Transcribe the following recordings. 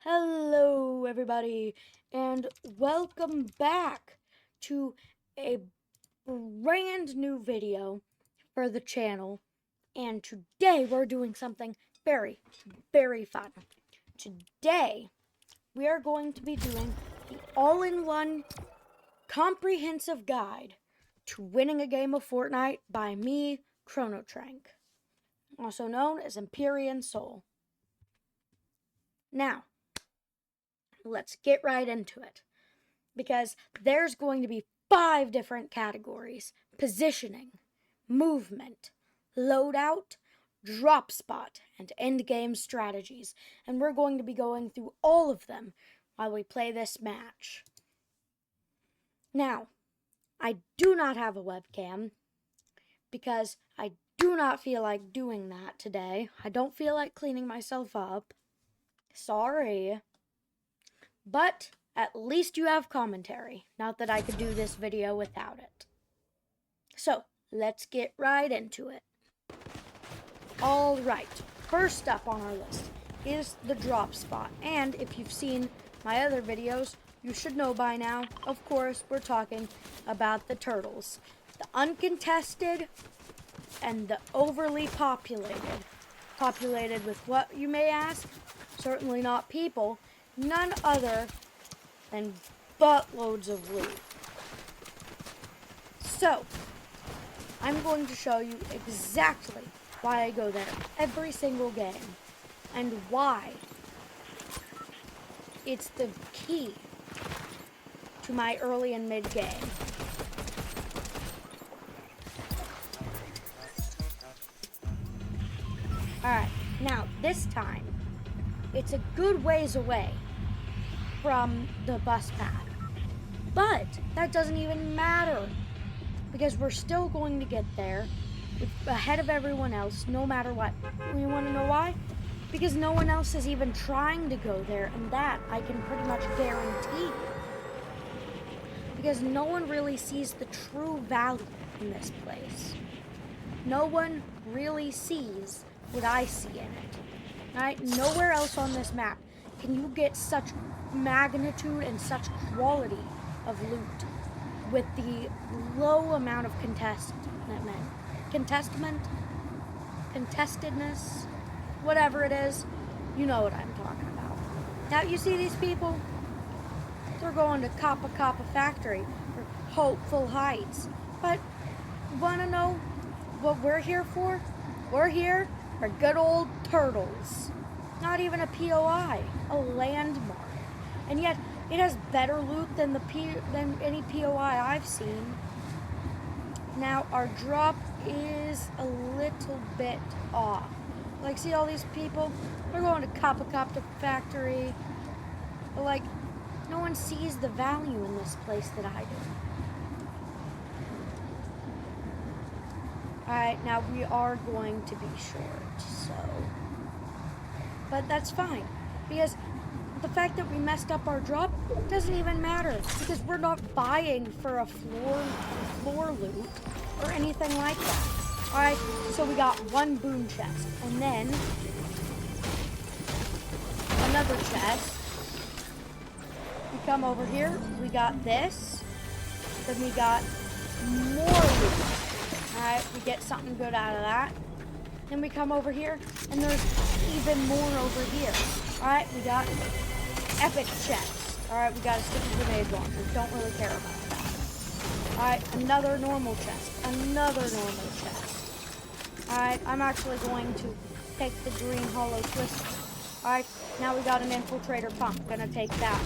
Hello, everybody, and welcome back to a brand new video for the channel. And today we're doing something very, very fun. Today we are going to be doing the all-in-one comprehensive guide to winning a game of Fortnite by me, Chronotrank, also known as Empyrean Soul. Now, let's get right into it, because there's going to be 5 different categories: positioning, movement, loadout, drop spot, and end game strategies. And we're going to be going through all of them while we play this match. Now, I do not have a webcam because I do not feel like doing that today. I don't feel like cleaning myself up. Sorry. But at least you have commentary. Not that I could do this video without it. So, let's get right into it. Alright, first up on our list is the drop spot. And if you've seen my other videos, you should know by now, of course, we're talking about the turtles. The uncontested and the overly populated. Populated with what, you may ask? Certainly not people. None other than buttloads of loot. So, I'm going to show you exactly why I go there every single game and why it's the key to my early and mid game. Alright, now this time it's a good ways away from the bus path. But that doesn't even matter, because we're still going to get there ahead of everyone else, no matter what. You want to know why? Because no one else is even trying to go there, and that I can pretty much guarantee. Because no one really sees the true value in this place. No one really sees what I see in it. Right? Nowhere else on this map can you get such magnitude and such quality of loot with the low amount of contestedness, whatever it is. You know what I'm talking about. Now, you see these people? They're going to Kappa Factory for Hopeful Heights. But you want to know what we're here for? We're here for good old turtles. Not even a POI, a landmark. And yet, it has better loot than any POI I've seen. Now, our drop is a little bit off. Like, see all these people? They're going to Kappa Factory. But, like, no one sees the value in this place that I do. Alright, now we are going to be short, so... But that's fine, because the fact that we messed up our drop doesn't even matter, because we're not buying for a floor loot or anything like that. Alright, so we got one boom chest, and then another chest. We come over here, we got this, then we got more loot. Alright, we get something good out of that. Then we come over here, and there's even more over here. Alright, we got epic chest. Alright, we got a sticky grenade launcher. Don't really care about that. Alright, another normal chest. Another normal chest. Alright, I'm actually going to take the green hollow twister. Alright, now we got an infiltrator pump. Gonna take that.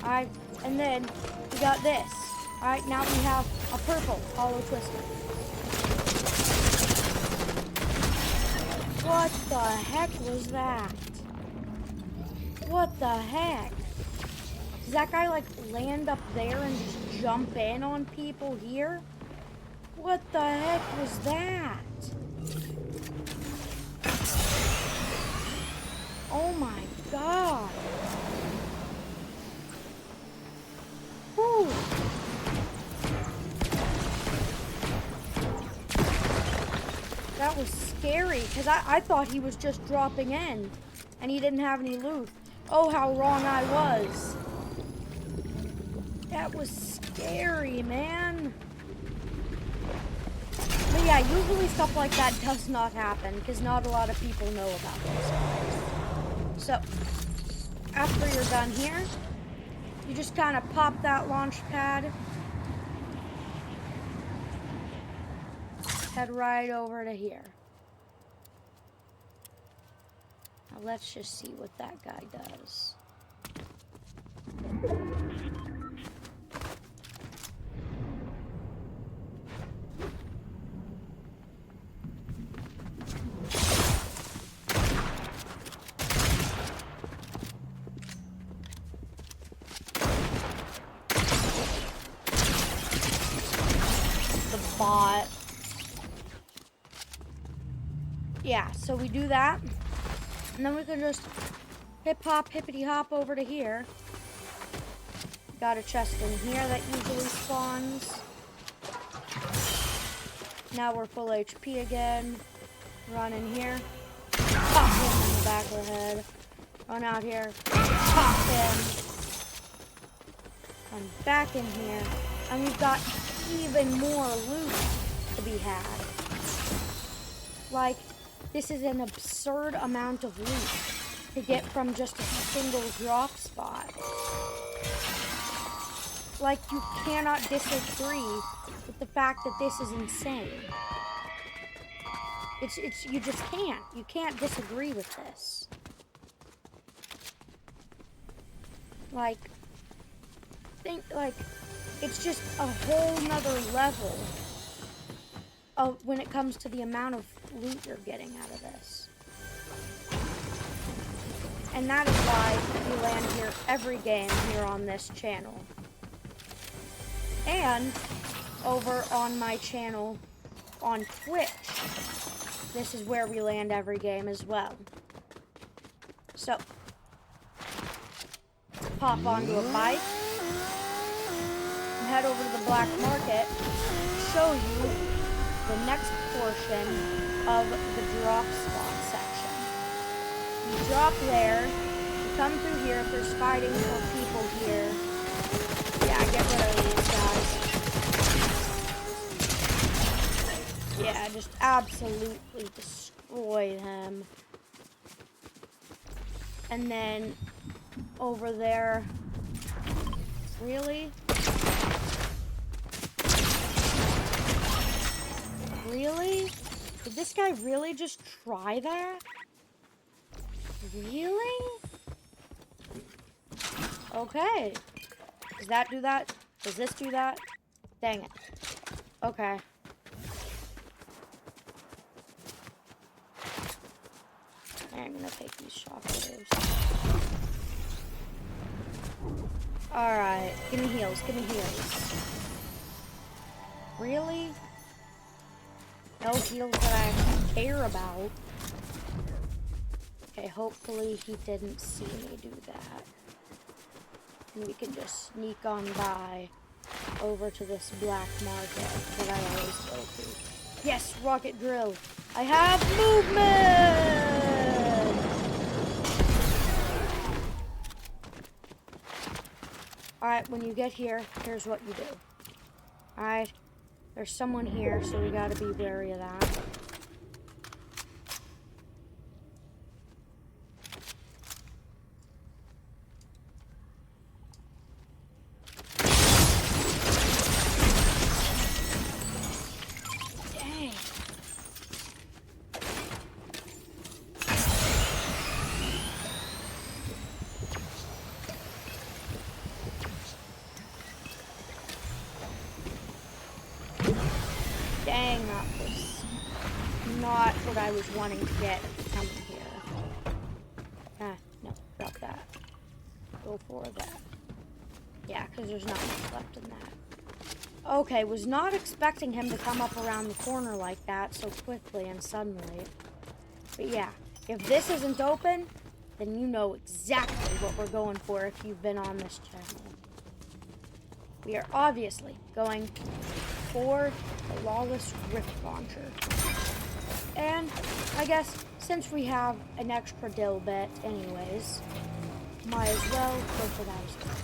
Alright, and then we got this. Alright, now we have a purple hollow twister. What the heck was that? What the heck? Does that guy like land up there and just jump in on people here? What the heck was that? Oh my god. Whew. That was scary, because I thought he was just dropping in and he didn't have any loot. Oh, how wrong I was. That was scary, man. But yeah, usually stuff like that does not happen because not a lot of people know about those guys. So, after you're done here, you just kind of pop that launch pad. Head right over to here. Now let's just see what that guy does. The bot. Yeah, so we do that. And then we can just hip hop, hippity hop over to here. Got a chest in here that usually spawns. Now we're full HP again. Run in here. Pop him in the back of the head. Run out here. Pop him. Run back in here. And we've got even more loot to be had. Like, this is an absurd amount of loot to get from just a single drop spot. Like, you cannot disagree with the fact that this is insane. You just can't. You can't disagree with this. Like, it's just a whole nother level of when it comes to the amount of loot you're getting out of this. And that is why we land here every game here on this channel. And over on my channel on Twitch, this is where we land every game as well. So, pop onto a bike and head over to the black market to show you the next portion of the drop spot section. You drop there, you come through here if there's fighting or people here. Yeah, get rid of these guys. Yeah, just absolutely destroy them. And then over there, really? Really? Did this guy really just try that? Really? Okay. Does that do that? Does this do that? Dang it. Okay. I'm gonna take these shockwaves. Alright. Give me heals. Give me heals. Really? No heals that I actually care about. Okay, hopefully he didn't see me do that. And we can just sneak on by over to this black market that I always go to. Yes, rocket drill. I have movement! Alright, when you get here, here's what you do. Alright, there's someone here, so we gotta be wary of that. Dang, that was not what I was wanting to get coming here. Ah, no, drop that. Go for that. Yeah, because there's not much left in that. Okay, was not expecting him to come up around the corner like that so quickly and suddenly. But yeah, if this isn't open, then you know exactly what we're going for if you've been on this channel. We are obviously going for the Lawless Rift Launcher. And I guess since we have an extra dill bit anyways, might as well go for that as well.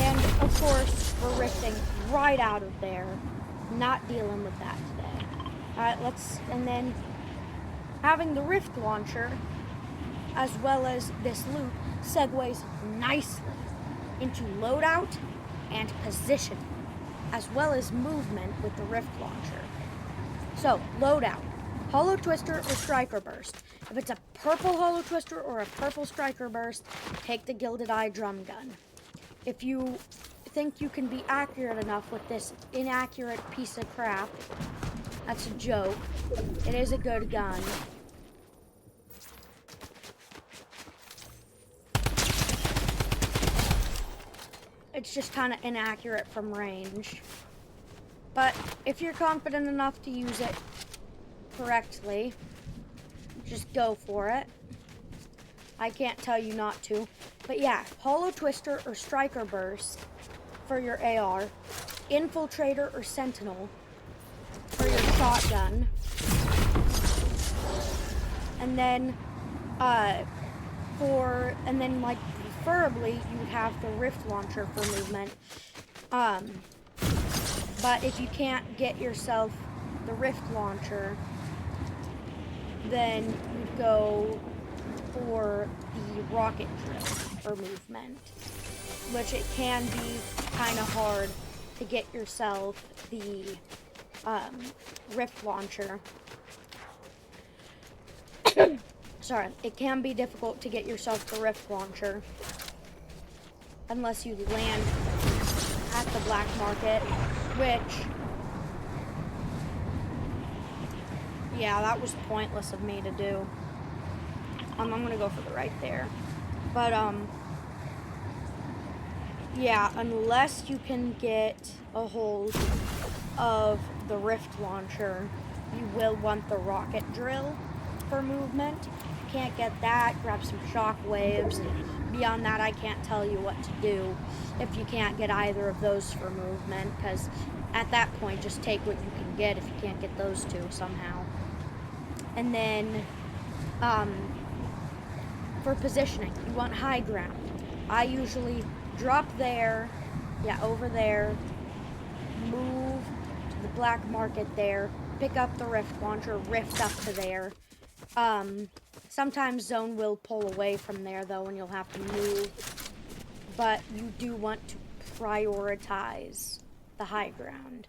And of course, we're rifting right out of there. Not dealing with that today. Alright, and then having the rift launcher, as well as this loot, segues nicely into loadout and position, as well as movement with the rift launcher. So, loadout. Hollow Twister or Striker Burst. If it's a purple Hollow Twister or a purple Striker Burst, take the Gilded Eye Drum Gun. If you think you can be accurate enough with this inaccurate piece of crap, that's a joke. It is a good gun. It's just kind of inaccurate from range. But if you're confident enough to use it correctly, just go for it. I can't tell you not to. But yeah, Hollow Twister or Striker Burst for your AR, Infiltrator or Sentinel for your shotgun, and then like preferably you would have the rift launcher for movement. But if you can't get yourself the rift launcher, then you'd go for the rocket drill for movement, which it can be kind of hard to get yourself the rift launcher. Sorry, it can be difficult to get yourself the rift launcher unless you land at the black market, which, yeah, that was pointless of me to do. I'm gonna go for the right there. But, yeah, unless you can get a hold of the rift launcher, you will want the rocket drill for movement. If you can't get that, grab some shock waves. Beyond that, I can't tell you what to do if you can't get either of those for movement, because at that point, just take what you can get if you can't get those two somehow. And then, for positioning, you want high ground. I usually drop there, over there, move to the black market there, pick up the rift launcher, rift up to there. Sometimes zone will pull away from there though, and you'll have to move. But you do want to prioritize the high ground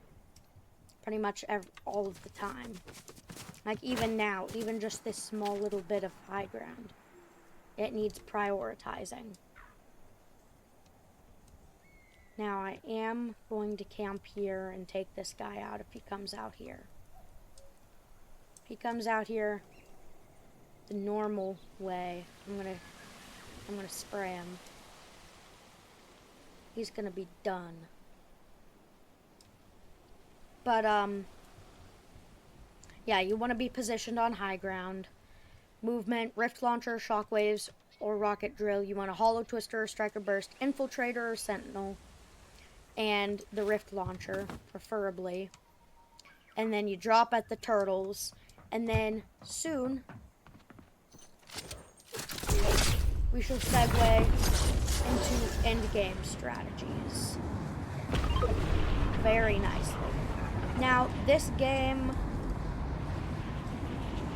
pretty much all of the time. Like even now, even just this small little bit of high ground, it needs prioritizing. Now I am going to camp here and take this guy out if he comes out here. If he comes out here the normal way, I'm gonna spray him. He's gonna be done. But yeah, you want to be positioned on high ground. Movement, rift launcher, shockwaves, or rocket drill. You want a hollow twister, striker burst, infiltrator, or sentinel, and the rift launcher, preferably. And then you drop at the turtles, and then soon we shall segue into endgame strategies very nicely. Now, this game,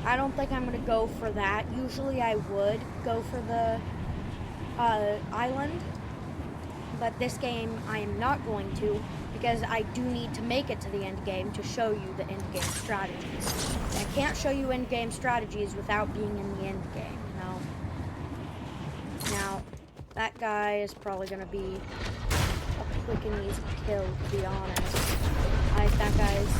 I don't think I'm going to go for that. Usually I would go for the island, but this game I am not going to, because I do need to make it to the end game to show you the end game strategies. I can't show you end game strategies without being in the end game, you know? Now, that guy is probably going to be a quick and easy kill, to be honest. That guy's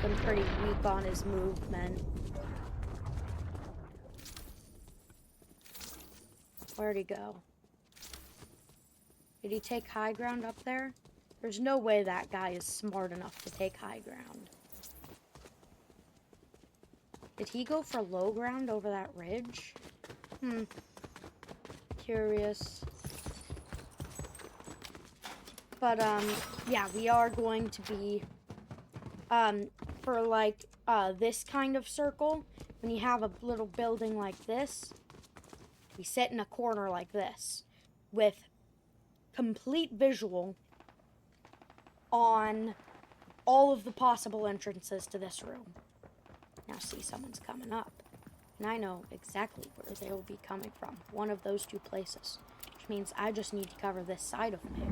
been pretty weak on his movement. Where'd he go? Did he take high ground up there? There's no way that guy is smart enough to take high ground. Did he go for low ground over that ridge? Curious. But, yeah, we are going to be, for, like, this kind of circle, when you have a little building like this, we sit in a corner like this with complete visual on all of the possible entrances to this room. Now see, someone's coming up. And I know exactly where they will be coming from. One of those two places. Which means I just need to cover this side of me.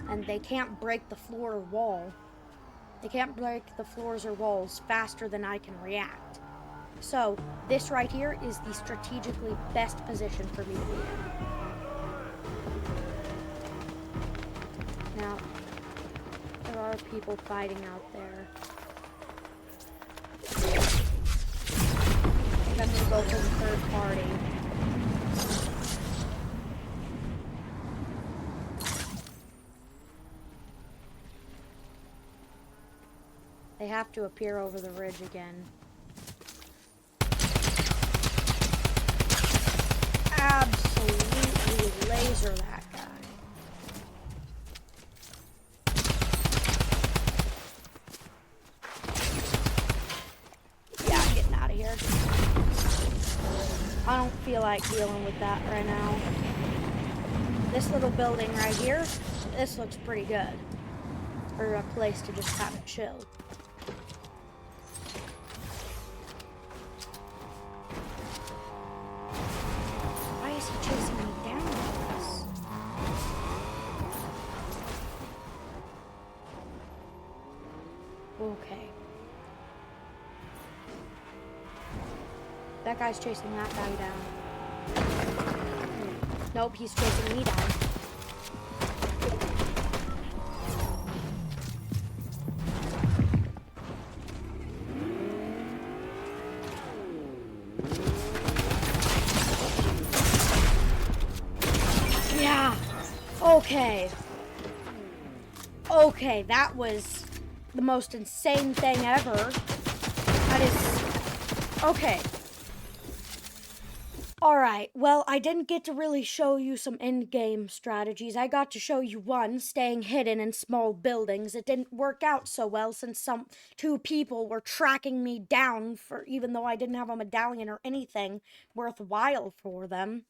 And they can't break the floor or wall. They can't break the floors or walls faster than I can react. So, this right here is the strategically best position for me to be in. Now, there are people fighting out there. I'm going to go for the third party. They have to appear over the ridge again. Absolutely laser that guy. Yeah, I'm getting out of here. I don't feel like dealing with that right now. This little building right here, this looks pretty good. For a place to just kind of chill. Why is he chasing me down like this? Okay. That guy's chasing that guy down. Nope, he's chasing me down. Yeah. Okay. Okay, that was the most insane thing ever. That is... Okay. Alright, well, I didn't get to really show you some end-game strategies. I got to show you one, staying hidden in small buildings. It didn't work out so well since two people were tracking me down for even though I didn't have a medallion or anything worthwhile for them.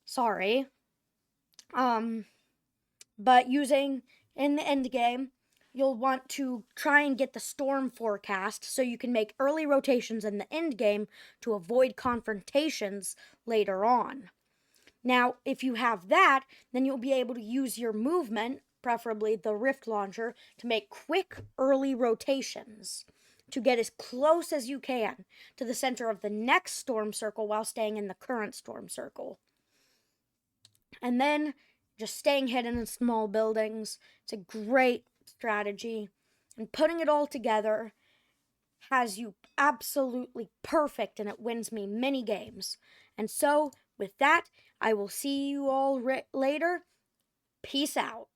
Sorry. But using in the end game, you'll want to try and get the storm forecast so you can make early rotations in the end game to avoid confrontations later on. Now, if you have that, then you'll be able to use your movement, preferably the rift launcher, to make quick early rotations to get as close as you can to the center of the next storm circle while staying in the current storm circle. And then just staying hidden in small buildings. It's a great strategy. And putting it all together has you absolutely perfect, and it wins me many games. And so, with that, I will see you all later. Peace out.